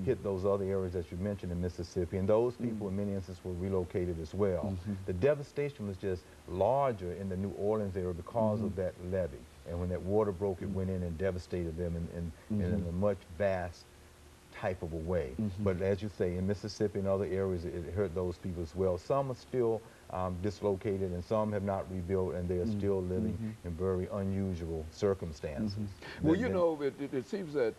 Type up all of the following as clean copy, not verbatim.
hit those other areas that you mentioned in Mississippi, and those people in many instances were relocated as well. The devastation was just larger in the New Orleans area because of that levee, and when that water broke, it went in and devastated them in a much vast type of a way. But as you say, in Mississippi and other areas, it hurt those people as well. Some are still dislocated, and some have not rebuilt, and they are still living in very unusual circumstances. Well, you know, it seems that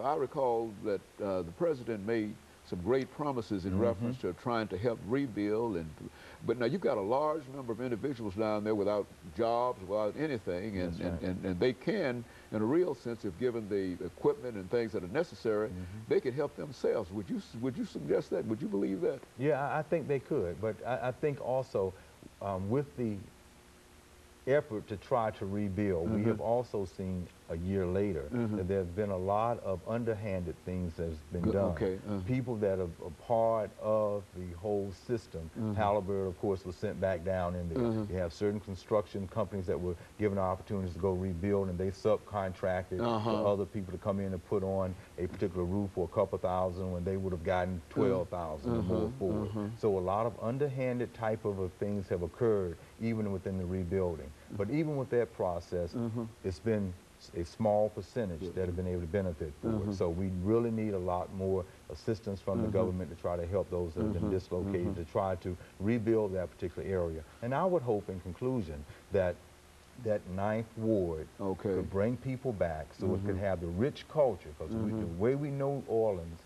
I recall that the president made some great promises in reference to trying to help rebuild, but now you've got a large number of individuals down there without jobs, without anything, and they can, in a real sense, if given the equipment and things that are necessary, they could help themselves. Would you suggest that? Would you believe that? Yeah, I think they could, but I think also with the effort to try to rebuild, we have also seen a year later that there have been a lot of underhanded things that has been done. People that are a part of the whole system. Halliburton, of course, was sent back down in there. You have certain construction companies that were given opportunities to go rebuild, and they subcontracted for other people to come in and put on a particular roof for a couple thousand when they would have gotten 12,000 or more for it. So a lot of underhanded type of things have occurred even within the rebuilding. But even with that process, it's been a small percentage that have been able to benefit for it. So we really need a lot more assistance from the government to try to help those that have been dislocated, to try to rebuild that particular area. And I would hope, in conclusion, that that 9th Ward could bring people back so it could have the rich culture, because the way we know Orleans,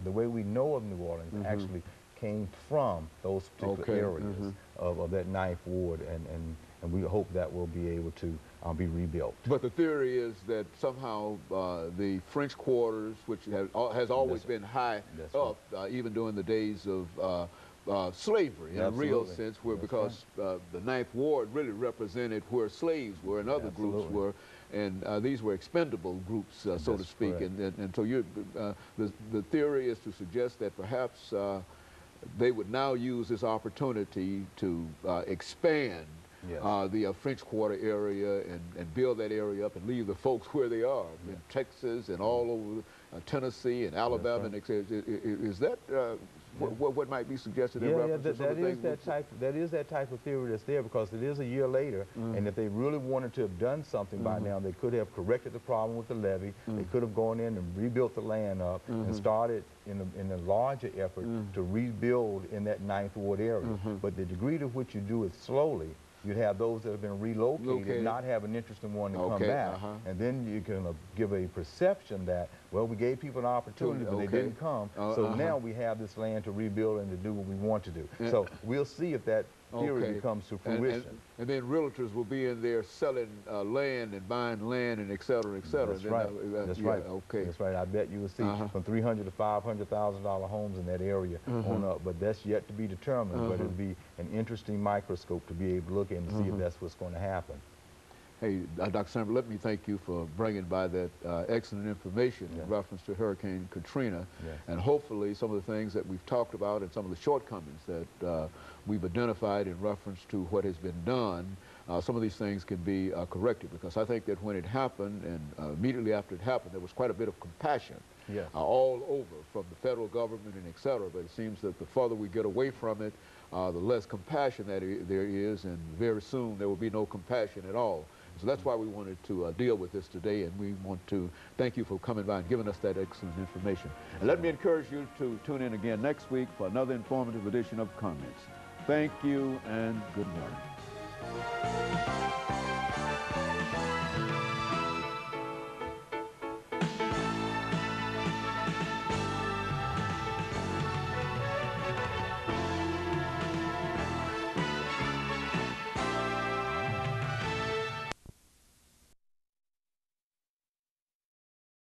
the way we know of New Orleans actually came from those particular areas of that 9th Ward, and we hope that will be able to be rebuilt. But the theory is that somehow the French quarters, which has always been high up, even during the days of slavery in a real sense, where because the 9th Ward really represented where slaves were and other groups were, and these were expendable groups, so to speak. And so the theory is to suggest that perhaps they would now use this opportunity to expand the French Quarter area and build that area up and leave the folks where they are in Texas and all over Tennessee and Alabama. And is that what might be suggested in reference to some of the things? That is that type of theory that's there, because it is a year later, and if they really wanted to have done something by now, they could have corrected the problem with the levee. They could have gone in and rebuilt the land up and started in a larger effort to rebuild in that 9th Ward area. But the degree to which you do it slowly, you'd have those that have been relocated not have an interest in wanting to come back. And then you can give a perception that, well, we gave people an opportunity, but they didn't come. So now we have this land to rebuild and to do what we want to do. So we'll see if that theory comes to fruition. And then realtors will be in there selling land and buying land and et cetera, et cetera. That's right. That's right. That's right. I bet you will see from $300,000 to $500,000 homes in that area on up. But that's yet to be determined. But it'll be an interesting microscope to be able to look at and see if that's what's going to happen. Hey, Dr. Sanford, let me thank you for bringing by that excellent information in reference to Hurricane Katrina. And hopefully some of the things that we've talked about and some of the shortcomings that we've identified in reference to what has been done, some of these things can be corrected, because I think that when it happened and immediately after it happened, there was quite a bit of compassion all over from the federal government and et cetera. But it seems that the further we get away from it, the less compassion that there is, and very soon there will be no compassion at all. So that's why we wanted to deal with this today, and we want to thank you for coming by and giving us that excellent information. And let me encourage you to tune in again next week for another informative edition of Comments. Thank you and good morning.